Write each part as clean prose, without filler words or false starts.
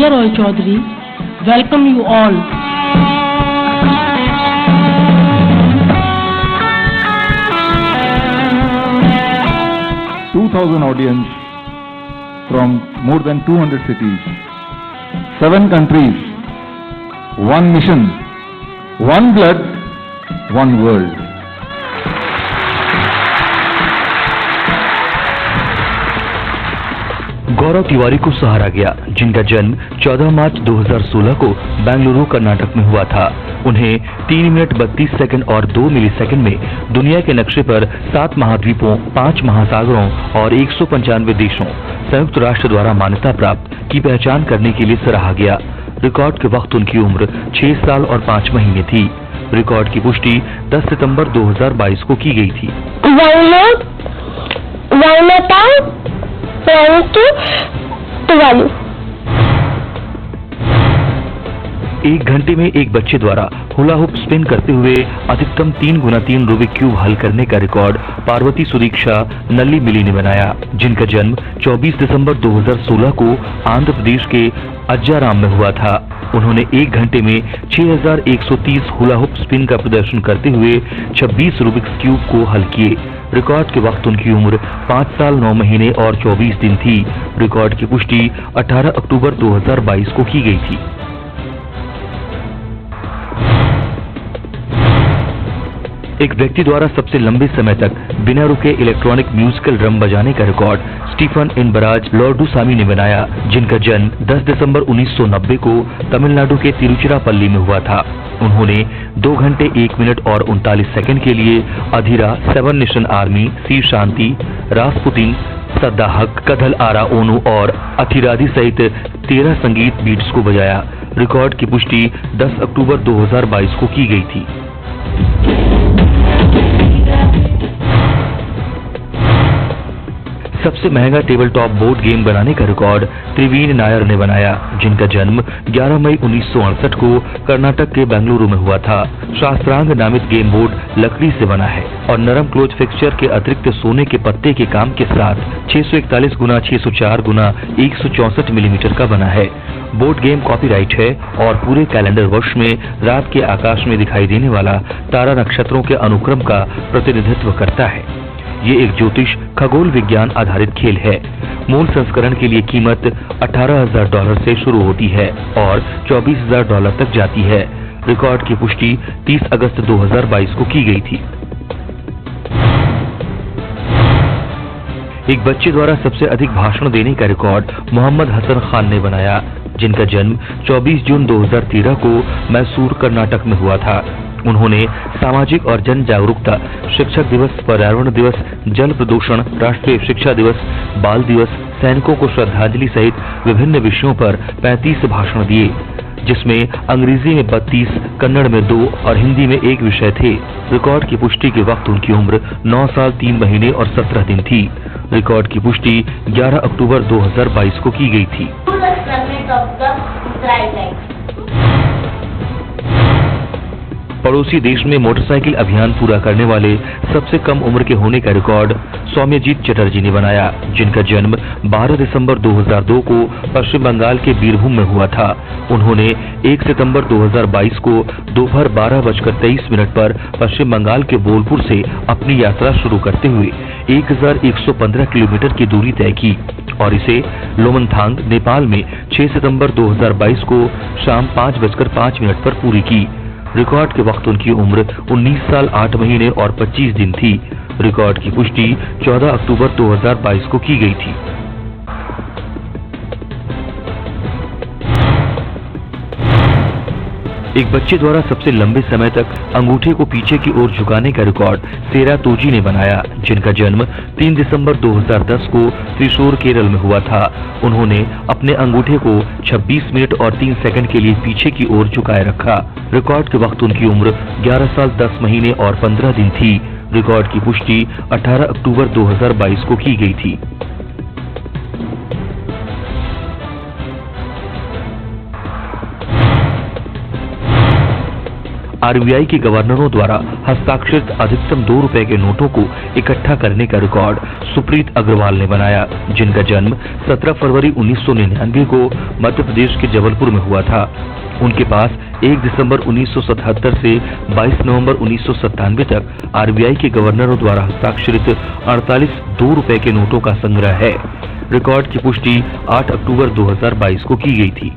Vijay Roy Chaudhary welcome you all. 2,000 audience from more than 200 cities, 7 countries, 1 mission, 1 blood, 1 world. गौरव तिवारी को सहारा गया, जिनका जन्म 14 मार्च 2016 को बेंगलुरु कर्नाटक में हुआ था। उन्हें 3 मिनट 32 सेकंड और 2 मिलीसेकंड में दुनिया के नक्शे पर 7 महाद्वीपों, 5 महासागरों और 195 देशों संयुक्त राष्ट्र द्वारा मान्यता प्राप्त की पहचान करने के लिए सराहा गया। रिकॉर्ड के वक्त उनकी उम्र 6 साल और 5 महीने थी। रिकॉर्ड की पुष्टि 10 सितंबर 2022 को की गई थी। एक घंटे में एक बच्चे द्वारा हुला हुप स्पिन करते हुए अधिकतम 3x3 रूबिक क्यूब हल करने का रिकॉर्ड पार्वती सुदीक्षा नल्ली मिली ने बनाया, जिनका जन्म 24 दिसंबर 2016 को आंध्र प्रदेश के अज्जाराम में हुआ था। उन्होंने एक घंटे में 6130 हुला हुप स्पिन का प्रदर्शन करते हुए 26 रूबिक्स क्यूब को हल किए। रिकॉर्ड के वक्त उनकी उम्र 5 साल 9 महीने और 24 दिन थी। रिकॉर्ड की पुष्टि 18 अक्टूबर 2022 को की गई थी। एक व्यक्ति द्वारा सबसे लंबे समय तक बिना रुके इलेक्ट्रॉनिक म्यूजिकल ड्रम बजाने का रिकॉर्ड स्टीफन इनबराज लॉर्डुसामी ने बनाया, जिनका जन्म 10 दिसंबर 1990 को तमिलनाडु के तिरुचिरापल्ली में हुआ था। उन्होंने 2 घंटे 1 मिनट और 39 सेकंड के लिए अधीरा, 7 नेशन आर्मी, सी शांति, रासपुतिन, सद्दाहक, कथल आरा ओनू और अथिरादी सहित 13 संगीत बीट्स को बजाया। रिकॉर्ड की पुष्टि 10 अक्टूबर 2022 को की गई थी। सबसे महंगा टेबल टॉप बोर्ड गेम बनाने का रिकॉर्ड त्रिवीन नायर ने बनाया, जिनका जन्म 11 मई 1968 को कर्नाटक के बेंगलुरु में हुआ था। शास्त्रांग नामित गेम बोर्ड लकड़ी से बना है और नरम क्लोज फिक्सचर के अतिरिक्त सोने के पत्ते के काम के साथ 641 गुना 604 गुना 164 मिलीमीटर का बना है। बोर्ड गेम कॉपीराइट है और पूरे कैलेंडर वर्ष में रात के आकाश में दिखाई देने वाला तारा नक्षत्रों के अनुक्रम का प्रतिनिधित्व करता है। ये एक ज्योतिष खगोल विज्ञान आधारित खेल है। मूल संस्करण के लिए कीमत $18,000 से शुरू होती है और $24,000 तक जाती है। रिकॉर्ड की पुष्टि 30 अगस्त 2022 को की गई थी। एक बच्चे द्वारा सबसे अधिक भाषण देने का रिकॉर्ड मोहम्मद हसन खान ने बनाया, जिनका जन्म 24 जून 2013 को मैसूर कर्नाटक में हुआ था। उन्होंने सामाजिक और जन जागरूकता, शिक्षक दिवस, पर्यावरण दिवस, जल प्रदूषण, राष्ट्रीय शिक्षा दिवस, बाल दिवस, सैनिकों को श्रद्धांजलि सहित विभिन्न विषयों पर 35 भाषण दिए, जिसमें अंग्रेजी में 32, कन्नड़ में 2 और हिंदी में 1 विषय थे। रिकॉर्ड की पुष्टि के वक्त उनकी उम्र 9 साल 3 महीने और 17 दिन थी। रिकॉर्ड की पुष्टि 11 अक्टूबर 2022 को की गई थी। पड़ोसी देश में मोटरसाइकिल अभियान पूरा करने वाले सबसे कम उम्र के होने का रिकॉर्ड सौम्यजीत चटर्जी ने बनाया, जिनका जन्म 12 दिसंबर 2002 को पश्चिम बंगाल के बीरभूम में हुआ था। उन्होंने 1 सितंबर 2022 को दोपहर 12:23 पर पश्चिम बंगाल के बोलपुर से अपनी यात्रा शुरू करते हुए 1115 किलोमीटर की दूरी तय की और इसे लोमनथांग, नेपाल में 6 सितंबर 2022 को शाम 5:05 पर पूरी की। रिकॉर्ड के वक्त उनकी उम्र 19 साल 8 महीने और 25 दिन थी। रिकॉर्ड की पुष्टि 14 अक्टूबर 2022 को की गई थी। एक बच्चे द्वारा सबसे लंबे समय तक अंगूठे को पीछे की ओर झुकाने का रिकॉर्ड सेरा तोजी ने बनाया, जिनका जन्म 3 दिसंबर 2010 को त्रिशूर, केरल में हुआ था। उन्होंने अपने अंगूठे को 26 मिनट और 3 सेकंड के लिए पीछे की ओर झुकाए रखा। रिकॉर्ड के वक्त उनकी उम्र 11 साल 10 महीने और 15 दिन थी। रिकॉर्ड की पुष्टि 18 अक्टूबर 2022 को की गई थी। आरबीआई के गवर्नरों द्वारा हस्ताक्षरित अधिकतम 2 रुपए के नोटों को इकट्ठा करने का रिकॉर्ड सुप्रीत अग्रवाल ने बनाया, जिनका जन्म 17 फरवरी 1999 को मध्य प्रदेश के जबलपुर में हुआ था। उनके पास 1 दिसंबर 1977 से 22 नवंबर 1997 तक आरबीआई के गवर्नरों द्वारा हस्ताक्षरित 48 2 रुपए के नोटों का संग्रह है। रिकॉर्ड की पुष्टि 8 अक्टूबर 2022 को की गई थी।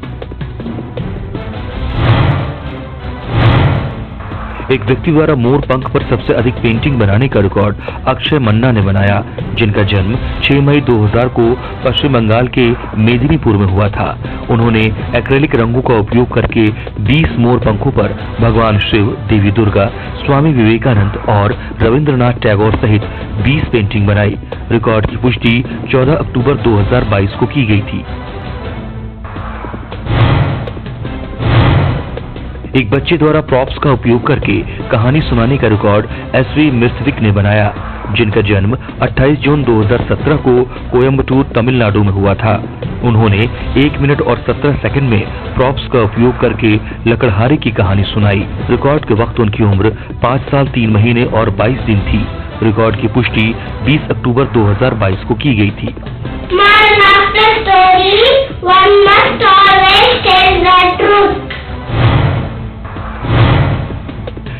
एक व्यक्ति द्वारा मोर पंख पर सबसे अधिक पेंटिंग बनाने का रिकॉर्ड अक्षय मन्ना ने बनाया, जिनका जन्म 6 मई 2000 को पश्चिम बंगाल के मेदिनीपुर में हुआ था। उन्होंने एक्रेलिक रंगों का उपयोग करके 20 मोर पंखों पर भगवान शिव, देवी दुर्गा, स्वामी विवेकानंद और रविंद्रनाथ टैगोर सहित 20 पेंटिंग बनाई। रिकॉर्ड की पुष्टि 14 अक्टूबर 2022 को की गई थी। एक बच्चे द्वारा प्रॉप्स का उपयोग करके कहानी सुनाने का रिकॉर्ड एसवी मिर्सविक ने बनाया, जिनका जन्म 28 जून 2017 को कोयम्बटूर, तमिलनाडु में हुआ था। उन्होंने 1 मिनट और 17 सेकंड में प्रॉप्स का उपयोग करके लकड़हारे की कहानी सुनाई। रिकॉर्ड के वक्त उनकी उम्र 5 साल 3 महीने और 22 दिन थी। रिकॉर्ड की पुष्टि 20 अक्टूबर 2022 को की गई थी।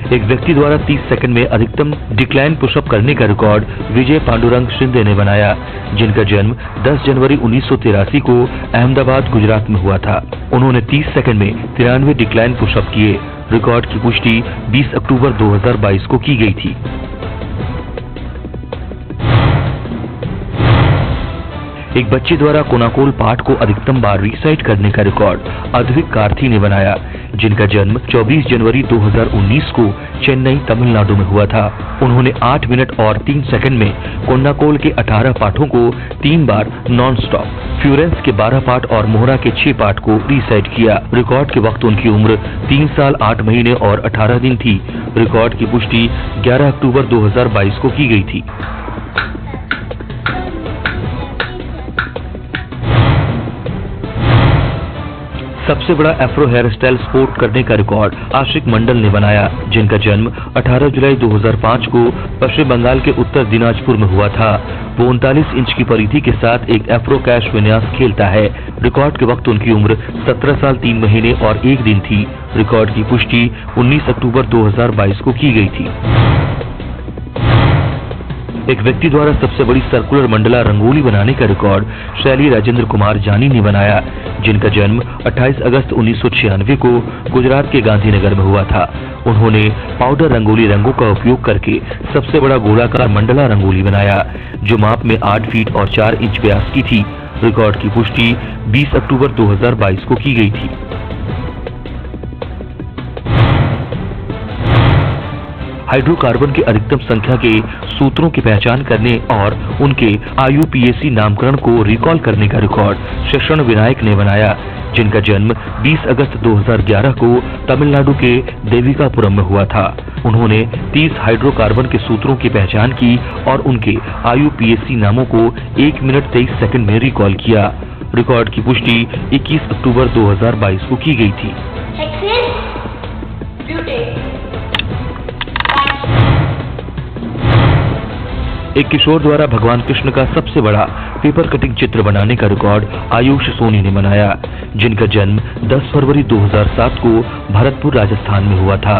एक व्यक्ति द्वारा 30 सेकंड में अधिकतम डिक्लाइन पुशअप करने का रिकॉर्ड विजय पांडुरंग शिंदे ने बनाया, जिनका जन्म 10 जनवरी 1983 को अहमदाबाद, गुजरात में हुआ था। उन्होंने 30 सेकंड में 93 डिक्लाइन पुशअप किए। रिकॉर्ड की पुष्टि 20 अक्टूबर 2022 को की गई थी। एक बच्चे द्वारा कोनाकोल पाठ को अधिकतम बार रिसाइट करने का रिकॉर्ड अद्विक कार्थी ने बनाया, जिनका जन्म 24 जनवरी 2019 को चेन्नई, तमिलनाडु में हुआ था। उन्होंने 8 मिनट और 3 सेकंड में कोन्नाकोल के 18 पाठों को 3 बार नॉन स्टॉप, फ्यूरेंस के 12 पाठ और मोहरा के 6 पाठ को रिसाइट किया। रिकॉर्ड के वक्त उनकी उम्र 3 साल 8 महीने और 18 दिन थी। रिकॉर्ड की पुष्टि 11 अक्टूबर 2022 को की गई थी। सबसे बड़ा एफ्रो हेयर स्टाइल स्पोर्ट करने का रिकॉर्ड आशिक मंडल ने बनाया, जिनका जन्म 18 जुलाई 2005 को पश्चिम बंगाल के उत्तर दिनाजपुर में हुआ था। वो 39 इंच की परिधि के साथ एक एफ्रो कैश विन्यास खेलता है। रिकॉर्ड के वक्त उनकी उम्र 17 साल 3 महीने और 1 दिन थी। रिकॉर्ड की पुष्टि 19 अक्टूबर 2022 को की गई थी। एक व्यक्ति द्वारा सबसे बड़ी सर्कुलर मंडला रंगोली बनाने का रिकॉर्ड शैली राजेंद्र कुमार जानी ने बनाया, जिनका जन्म 28 अगस्त 1996 को गुजरात के गांधीनगर में हुआ था। उन्होंने पाउडर रंगोली रंगों का उपयोग करके सबसे बड़ा गोलाकार मंडला रंगोली बनाया, जो माप में 8 फीट और 4 इंच व्यास की थी। रिकॉर्ड की पुष्टि 20 अक्टूबर 2022 को की गई थी। हाइड्रोकार्बन की अधिकतम संख्या के सूत्रों की पहचान करने और उनके IUPAC नामकरण को रिकॉल करने का रिकॉर्ड शशण विनायक ने बनाया, जिनका जन्म 20 अगस्त 2011 को तमिलनाडु के देविकापुरम में हुआ था। उन्होंने 30 हाइड्रोकार्बन के सूत्रों की पहचान की और उनके IUPAC नामों को 1 मिनट 23 सेकंड में रिकॉल किया। रिकॉर्ड की पुष्टि 21 अक्टूबर 2022 को की गई थी। एक किशोर द्वारा भगवान कृष्ण का सबसे बड़ा पेपर कटिंग चित्र बनाने का रिकॉर्ड आयुष सोनी ने बनाया, जिनका जन्म 10 फरवरी 2007 को भरतपुर, राजस्थान में हुआ था।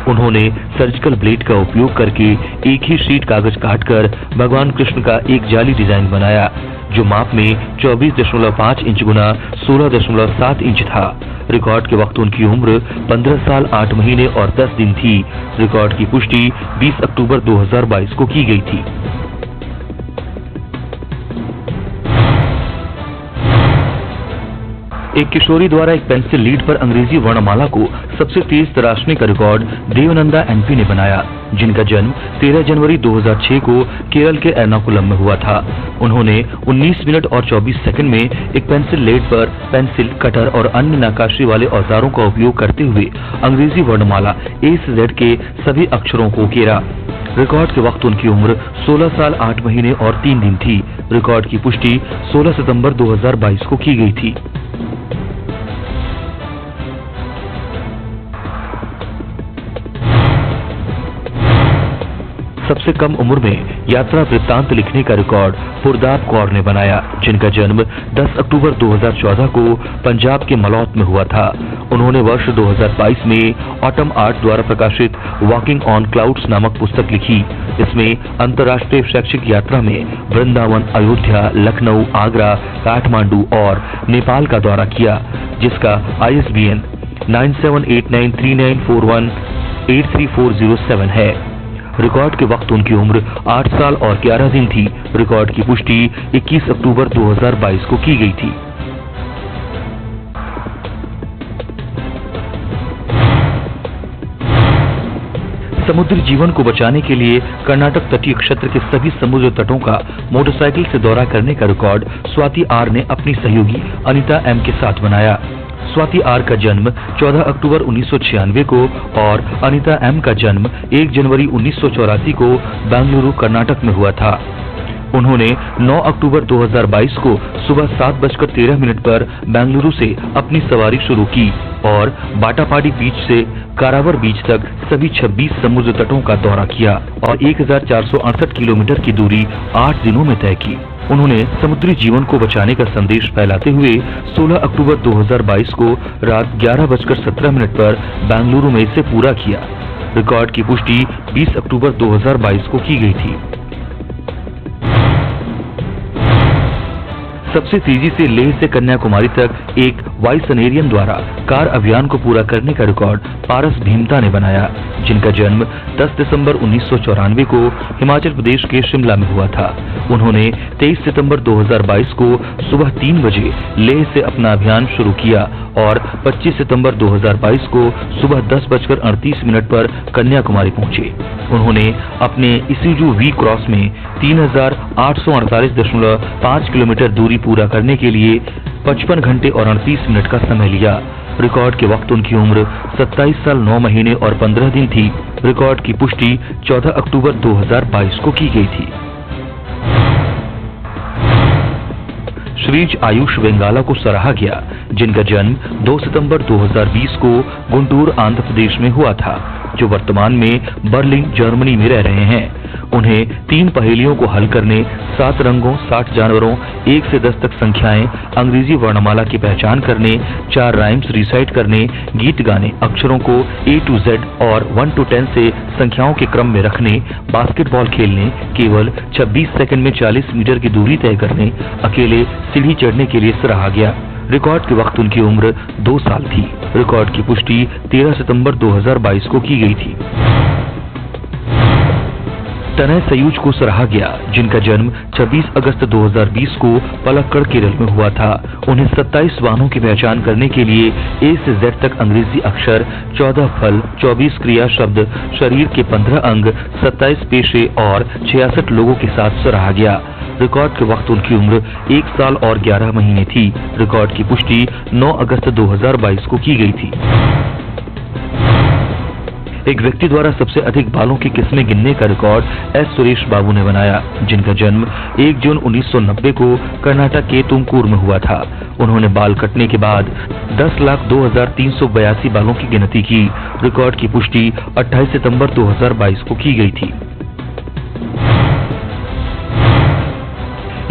उन्होंने सर्जिकल ब्लेड का उपयोग करके एक ही शीट कागज काटकर भगवान कृष्ण का एक जाली डिजाइन बनाया, जो माप में 24.5 इंच गुना 16.7 इंच था। रिकॉर्ड के वक्त उनकी उम्र 15 साल 8 महीने और 10 दिन थी। रिकॉर्ड की पुष्टि 20 अक्टूबर 2022 को की गई थी। एक किशोरी द्वारा एक पेंसिल लीड पर अंग्रेजी वर्णमाला को सबसे तेज तराशने का रिकॉर्ड देवनंदा NP ने बनाया, जिनका जन्म 13 जनवरी 2006 को केरल के एर्नाकुलम में हुआ था। उन्होंने 19 मिनट और 24 सेकंड में एक पेंसिल लीड पर पेंसिल, कटर और अन्य नक्काशी वाले औजारों का उपयोग करते हुए अंग्रेजी वर्णमाला A से Z के सभी अक्षरों को उकेरा। रिकॉर्ड के वक्त उनकी उम्र 16 साल 8 महीने और 3 दिन थी। रिकॉर्ड की पुष्टि 16 सितंबर 2022 को की गई थी। सबसे कम उम्र में यात्रा वृत्तांत लिखने का रिकॉर्ड पुरदाब कौर ने बनाया, जिनका जन्म 10 अक्टूबर 2014 को पंजाब के मलौत में हुआ था। उन्होंने वर्ष 2022 में ऑटम आर्ट द्वारा प्रकाशित वॉकिंग ऑन क्लाउड्स नामक पुस्तक लिखी। इसमें अंतर्राष्ट्रीय शैक्षिक यात्रा में वृंदावन, अयोध्या, लखनऊ, आगरा, काठमांडू और नेपाल का दौरा किया, जिसका ISBN 97893941834007 है। रिकॉर्ड के वक्त उनकी उम्र 8 साल और 11 दिन थी। रिकॉर्ड की पुष्टि 21 अक्टूबर 2022 को की गई थी। समुद्री जीवन को बचाने के लिए कर्नाटक तटीय क्षेत्र के सभी समुद्र तटों का मोटरसाइकिल से दौरा करने का रिकॉर्ड स्वाति आर ने अपनी सहयोगी अनिता एम के साथ बनाया। स्वाति आर का जन्म 14 अक्टूबर 1996 को और अनिता एम का जन्म 1 जनवरी 1984 को बेंगलुरु, कर्नाटक में हुआ था। उन्होंने 9 अक्टूबर 2022 को सुबह 7:13 पर बेंगलुरु से अपनी सवारी शुरू की और बाटापाडी बीच से कारावर बीच तक सभी 26 समुद्र तटों का दौरा किया और 1468 किलोमीटर की दूरी 8 दिनों में तय की। उन्होंने समुद्री जीवन को बचाने का संदेश फैलाते हुए 16 अक्टूबर 2022 को रात 11:17 पर बेंगलुरु में इसे पूरा किया। रिकॉर्ड की पुष्टि 20 अक्टूबर 2022 को की गई थी। सबसे तेजी से लेह से कन्याकुमारी तक एक वायुसेनेरियन द्वारा कार अभियान को पूरा करने का रिकॉर्ड पारस भीमता ने बनाया, जिनका जन्म 10 दिसंबर 1994 को हिमाचल प्रदेश के शिमला में हुआ था। उन्होंने 23 सितंबर 2022 को सुबह 3 बजे लेह से अपना अभियान शुरू किया और 25 सितंबर 2022 को सुबह 10:38 पर कन्याकुमारी पहुंचे। उन्होंने अपने इसिजू वी क्रॉस में 3848.5 किलोमीटर दूरी पूरा करने के लिए 55 घंटे और 38 मिनट का समय लिया। रिकॉर्ड के वक्त उनकी उम्र 27 साल 9 महीने और 15 दिन थी। रिकॉर्ड की पुष्टि 14 अक्टूबर 2022 को की गई थी। श्रीज आयुष वेंगाला को सराहा गया, जिनका जन्म 2 सितंबर 2020 को गुंटूर, आंध्र प्रदेश में हुआ था, जो वर्तमान में बर्लिन, जर्मनी में रह रहे हैं। उन्हें 3 पहेलियों को हल करने, 7 रंगों, 60 जानवरों, 1 से 10 तक संख्याएं, अंग्रेजी वर्णमाला की पहचान करने, 4 राइम्स रिसाइट करने, गीत गाने, अक्षरों को A to Z और 1 to 10 से संख्याओं के क्रम में रखने, बास्केटबॉल खेलने, केवल 26 सेकंड में 40 मीटर की दूरी तय करने, अकेले सीढ़ी चढ़ने के लिए सराहा गया। रिकॉर्ड के वक्त उनकी उम्र 2 साल थी। रिकॉर्ड की पुष्टि 13 सितंबर 2022 को की गई थी। तनय सयूज को सराहा गया, जिनका जन्म 26 अगस्त 2020 को पलक्कड़, केरल में हुआ था। उन्हें 27 वाहनों की पहचान करने के लिए A से Z तक अंग्रेजी अक्षर, 14 फल, 24 क्रिया शब्द, शरीर के 15 अंग, 27 पेशे और 66 लोगों के साथ सराहा गया। रिकॉर्ड के वक्त उनकी उम्र 1 साल और 11 महीने थी। रिकॉर्ड की पुष्टि 9 अगस्त 2022 को की गई थी। एक व्यक्ति द्वारा सबसे अधिक बालों की किस्में गिनने का रिकॉर्ड S सुरेश बाबू ने बनाया, जिनका जन्म 1 जून 1990 को कर्नाटक के तुमकुर में हुआ था। उन्होंने बाल कटने के बाद 10,02,382 बालों की गिनती की। रिकॉर्ड की पुष्टि 28 सितंबर 2022 को की गई थी।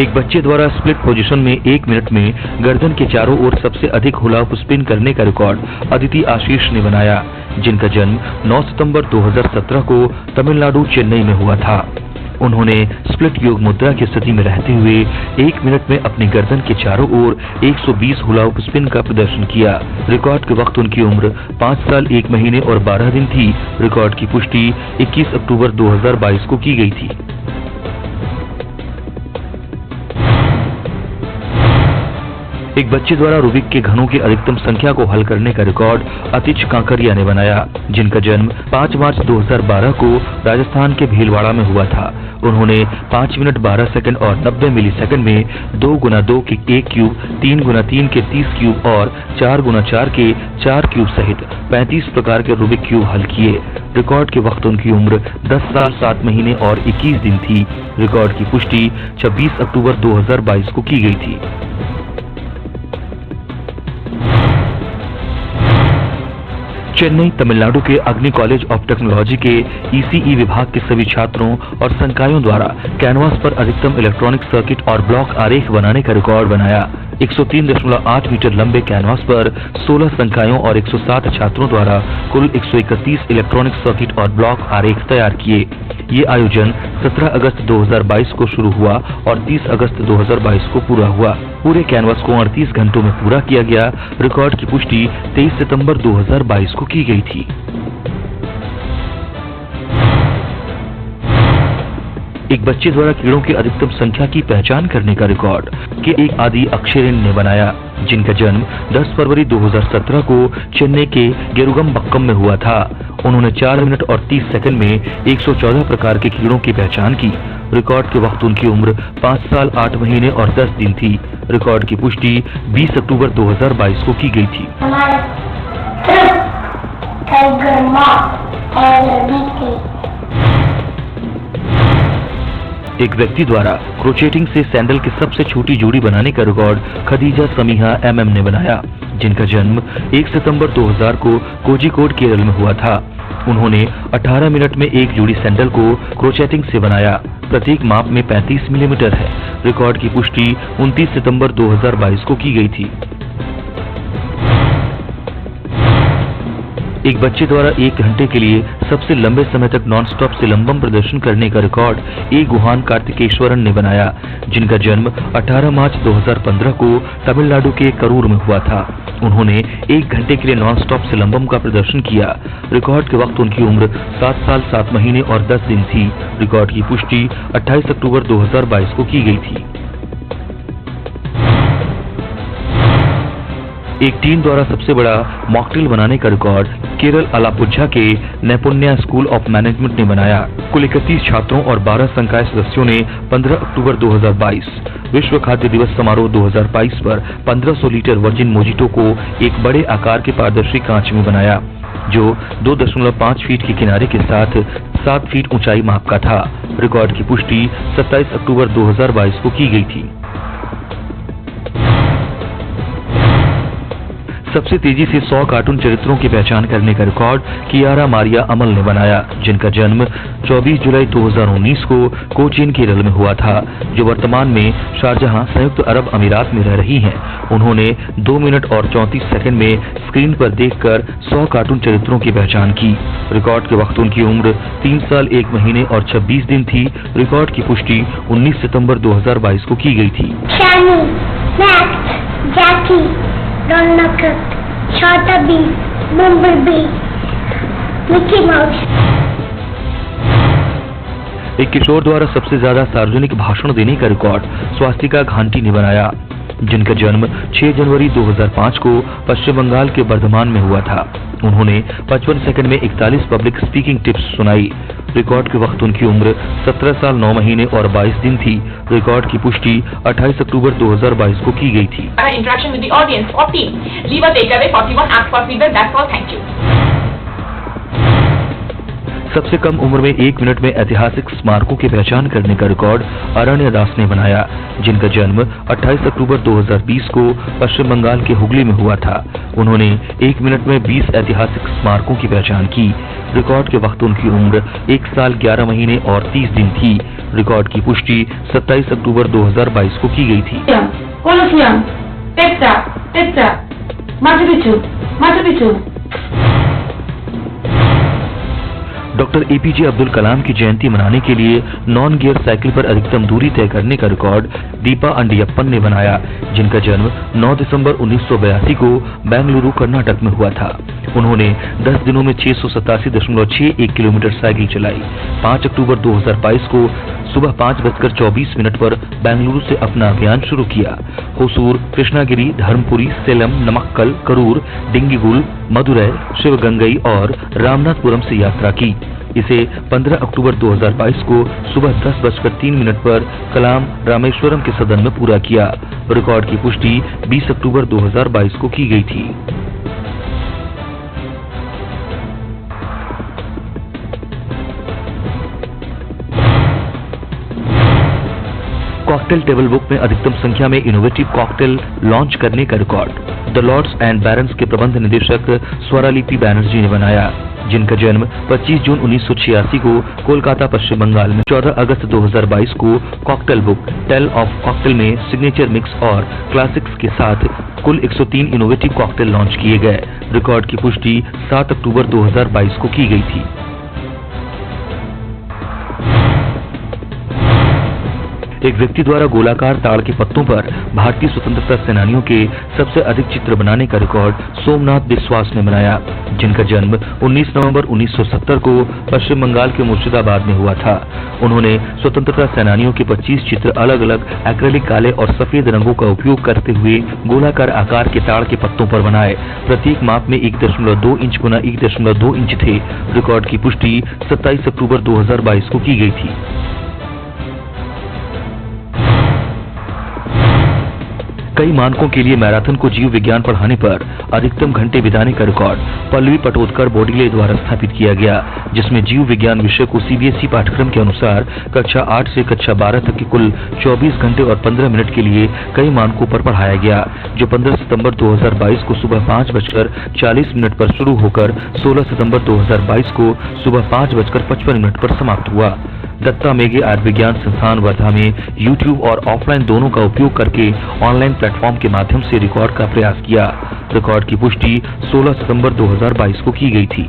एक बच्चे द्वारा स्प्लिट पोजीशन में 1 मिनट में गर्दन के चारों ओर सबसे अधिक हुला हुप स्पिन करने का रिकॉर्ड अदिति आशीष ने बनाया, जिनका जन्म 9 सितंबर 2017 को तमिलनाडु, चेन्नई में हुआ था। उन्होंने स्प्लिट योग मुद्रा की स्थिति में रहते हुए 1 मिनट में अपनी गर्दन के चारों ओर 120 हुला हुप स्पिन का प्रदर्शन किया। रिकॉर्ड के वक्त उनकी उम्र 5 साल 1 महीने और 12 दिन थी। रिकॉर्ड की पुष्टि 21 अक्टूबर 2022 को की गई थी। एक बच्चे द्वारा रूबिक के घनों की अधिकतम संख्या को हल करने का रिकॉर्ड अतिश कांकरिया ने बनाया, जिनका जन्म 5 मार्च 2012 को राजस्थान के भीलवाड़ा में हुआ था। उन्होंने 5 मिनट 12 सेकंड और 90 मिलीसेकंड में 2 गुना 2 के 1 क्यूब, 3 गुना 3 के 30 क्यूब और 4 गुना 4 के 4 क्यूब सहित 35 प्रकार के रूबिक क्यूब हल किए। रिकॉर्ड के वक्त उनकी उम्र 10 साल 7 महीने और 21 दिन थी। रिकॉर्ड की पुष्टि 26 अक्टूबर 2022 को की गई थी। चेन्नई तमिलनाडु के अग्नि कॉलेज ऑफ टेक्नोलॉजी के ईसीई विभाग के सभी छात्रों और संकायों द्वारा कैनवास पर अधिकतम इलेक्ट्रॉनिक सर्किट और ब्लॉक आरेख बनाने का रिकॉर्ड बनाया। 103.8 मीटर लंबे कैनवास पर 16 संकायों और 107 छात्रों द्वारा कुल 131 इलेक्ट्रॉनिक सर्किट और ब्लॉक आरेख तैयार किए। ये आयोजन 17 अगस्त 2022 को शुरू हुआ और 30 अगस्त 2022 को पूरा हुआ। पूरे कैनवास को 38 घंटों में पूरा किया गया। रिकॉर्ड की पुष्टि 23 सितंबर 2022 को की गई थी। एक बच्चे द्वारा कीड़ों की अधिकतम संख्या की पहचान करने का रिकॉर्ड के एक आदि अक्षरेन ने बनाया, जिनका जन्म 10 फरवरी 2017 को चेन्नई के गेरुगम्बक्कम में हुआ था। उन्होंने 4 मिनट और 30 सेकंड में 114 प्रकार के कीड़ों की पहचान की। रिकॉर्ड के वक्त उनकी उम्र 5 साल 8 महीने और 10 दिन थी। रिकॉर्ड की पुष्टि 20 अक्टूबर 2022 को की गई थी। एक व्यक्ति द्वारा क्रोचेटिंग से सैंडल की सबसे छोटी जोड़ी बनाने का रिकॉर्ड खदीजा समीहा एमएम ने बनाया, जिनका जन्म 1 सितंबर 2000 को कोझिकोड केरल में हुआ था। उन्होंने 18 मिनट में एक जोड़ी सैंडल को क्रोचेटिंग से बनाया। प्रत्येक माप में 35 मिलीमीटर है। रिकॉर्ड की पुष्टि 29 सितंबर 2022 को की गई थी। एक बच्चे द्वारा 1 घंटे के लिए सबसे लंबे समय तक नॉनस्टॉप सिलंबम प्रदर्शन करने का रिकॉर्ड ए गुहान कार्तिकेश्वरन ने बनाया, जिनका जन्म 18 मार्च 2015 को तमिलनाडु के करूर में हुआ था। उन्होंने 1 घंटे के लिए नॉनस्टॉप सिलंबम का प्रदर्शन किया। रिकॉर्ड के वक्त उनकी उम्र 7 साल 7 महीने और 10 दिन थी। रिकॉर्ड की पुष्टि 28 अक्टूबर 2022 को की गई थी। एक टीम द्वारा सबसे बड़ा मॉकटेल बनाने का रिकॉर्ड केरल अलापुझा के नेपुण्या स्कूल ऑफ मैनेजमेंट ने बनाया। कुल 31 छात्रों और 12 संकाय सदस्यों ने 15 अक्टूबर 2022 विश्व खाद्य दिवस समारोह 2022 पर 1500 लीटर वर्जिन मोजिटो को एक बड़े आकार के पारदर्शी कांच में बनाया, जो 2.5 फीट के किनारे के साथ 7 फीट ऊंचाई माप का था। रिकॉर्ड की पुष्टि 27 अक्टूबर 2022 को की गई थी। सबसे तेजी से 100 कार्टून चरित्रों की पहचान करने का रिकॉर्ड कियारा मारिया अमल ने बनाया, जिनका जन्म 24 जुलाई 2019 को कोचीन केरल में हुआ था, जो वर्तमान में शारजाह संयुक्त अरब अमीरात में रह रही हैं। उन्होंने 2 मिनट और 34 सेकंड में स्क्रीन पर देखकर 100 कार्टून चरित्रों की पहचान की। रिकॉर्ड के वक्त उनकी उम्र 3 साल 1 महीने और 26 दिन थी। रिकॉर्ड की पुष्टि 19 सितंबर 2022 को की गई थी। छोटा बीन, बम्बलबी, मिकी माउस। एक किशोर द्वारा सबसे ज्यादा सार्वजनिक भाषण देने का रिकॉर्ड स्वास्तिका घांटी ने बनाया, जिनका जन्म 6 जनवरी 2005 को पश्चिम बंगाल के बर्धमान में हुआ था। उन्होंने 55 सेकंड में 41 पब्लिक स्पीकिंग टिप्स सुनाई। रिकॉर्ड के वक्त उनकी उम्र 17 साल 9 महीने और 22 दिन थी। रिकॉर्ड की पुष्टि 28 अक्टूबर 2022 को की गई थी। Interaction with the audience 40. Leave a takeaway 41. Ask for feedback. That's all. Thank you. सबसे कम उम्र में 1 मिनट में ऐतिहासिक स्मारकों की पहचान करने का रिकॉर्ड अरण्य दास ने बनाया, जिनका जन्म 28 अक्टूबर 2020 को पश्चिम बंगाल के हुगली में हुआ था। उन्होंने 1 मिनट में 20 ऐतिहासिक स्मारकों की पहचान की। रिकॉर्ड के वक्त उनकी उम्र 1 साल 11 महीने और 30 दिन थी। रिकॉर्ड की पुष्टि 27 अक्टूबर 2022 को की गई थी। Colosseum, Petra, Petra, Machu Picchu, Machu Picchu. Doctor APJ Abdul Kalam की जयंती मनाने के लिए नॉन गियर साइकिल पर अधिकतम दूरी तय करने का रिकॉर्ड दीपा अंडियप्पन ने बनाया, जिनका जन्म 9 दिसंबर 1982 को बेंगलुरु कर्नाटक में हुआ था। उन्होंने 10 दिनों में 687.61 किलोमीटर साइकिल चलाई। 5 अक्टूबर 2022 को सुबह 5:24 पर बेंगलुरु से अपना अभियान शुरू किया। होसूर, कृष्णागिरी, धर्मपुरी, सेलम, नमक्कल, करूर, डिंगीगुल, मदुरै, शिवगंगई और रामनाथपुरम से यात्रा की। इसे 15 अक्टूबर 2022 को सुबह 10:03 पर कलाम रामेश्वरम के सदन में पूरा किया। रिकॉर्ड की पुष्टि 20 अक्टूबर 2022 को की गई थी। कॉकटेल टेबल बुक में अधिकतम संख्या में इनोवेटिव कॉकटेल लॉन्च करने का record the Lords and Barons के प्रबंध निदेशक स्वरालिपि बैनर्जी ने बनाया, जिनका जन्म 25 जून 1986 को कोलकाता पश्चिम बंगाल में, 14 अगस्त 2022 को cocktail book Tale of Cocktail में सिग्नेचर मिक्स और क्लासिक्स के साथ कुल 103 इनोवेटिव कॉकटेल लॉन्च किए गए। रिकॉर्ड की पुष्टि 7 अक्टूबर 2022 को की गई थी। एक व्यक्ति द्वारा गोलाकार ताड़ के पत्तों पर भारतीय स्वतंत्रता सेनानियों के सबसे अधिक चित्र बनाने का रिकॉर्ड सोमनाथ बिस्वास ने बनाया, जिनका जन्म 19 नवंबर 1970 को पश्चिम बंगाल के मुर्शिदाबाद में हुआ था। उन्होंने स्वतंत्रता सेनानियों के 25 चित्र अलग अलग एक्रेलिक काले और सफेद रंगों का उपयोग करते हुए गोलाकार आकार के ताड़ के पत्तों पर बनाए। प्रत्येक माप में 1.2 इंच गुना 1.2 इंच थे। रिकॉर्ड की पुष्टि 27 अक्टूबर 2022 को की गई थी। कई मानकों के लिए मैराथन को जीव विज्ञान पढ़ाने पर अधिकतम घंटे बिताने का रिकॉर्ड पल्लवी पटोदकर बोडिले द्वारा स्थापित किया गया, जिसमें जीव विज्ञान विषय को सीबीएसई पाठ्यक्रम के अनुसार कक्षा 8 से कक्षा 12 तक की कुल 24 घंटे और 15 मिनट के लिए कई मानकों पर पढ़ाया गया, जो 15 सितंबर 2022 को सुबह 5:40 पर शुरू होकर 16 सितंबर 2022 को सुबह 5:55 पर समाप्त हुआ। दत्ता मेघे आयुर्विज्ञान संस्थान वर्धा में यूट्यूब और ऑफलाइन दोनों का उपयोग करके ऑनलाइन प्लेटफॉर्म के माध्यम से रिकॉर्ड का प्रयास किया। रिकॉर्ड की पुष्टि 16 सितंबर 2022 को की गई थी।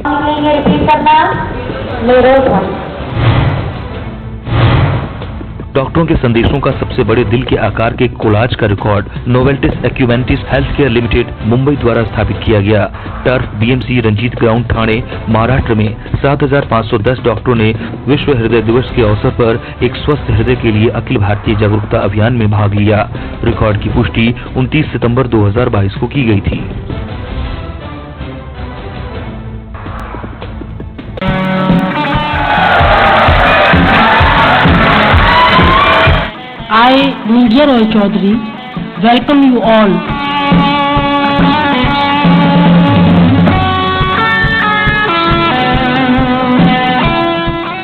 डॉक्टरों के संदेशों का सबसे बड़े दिल के आकार के कोलाज का रिकॉर्ड नोवेल्टिस एक्यूवेंटिस हेल्थ केयर लिमिटेड मुंबई द्वारा स्थापित किया गया। Turf BMC Ranjit ground Thane Maharashtra में 7,510 डॉक्टरों ने विश्व हृदय दिवस के अवसर पर एक स्वस्थ हृदय के लिए अखिल भारतीय जागरूकता अभियान में भाग लिया। रिकॉर्ड की पुष्टि 29 सितंबर 2022 को की गई थी। I, Nilja Roy Chaudhary, welcome you all.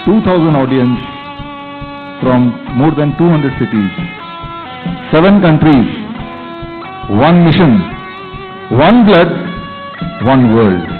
$2,000 audience from more than 200 cities, 7 countries, 1 mission, 1 blood, 1 world.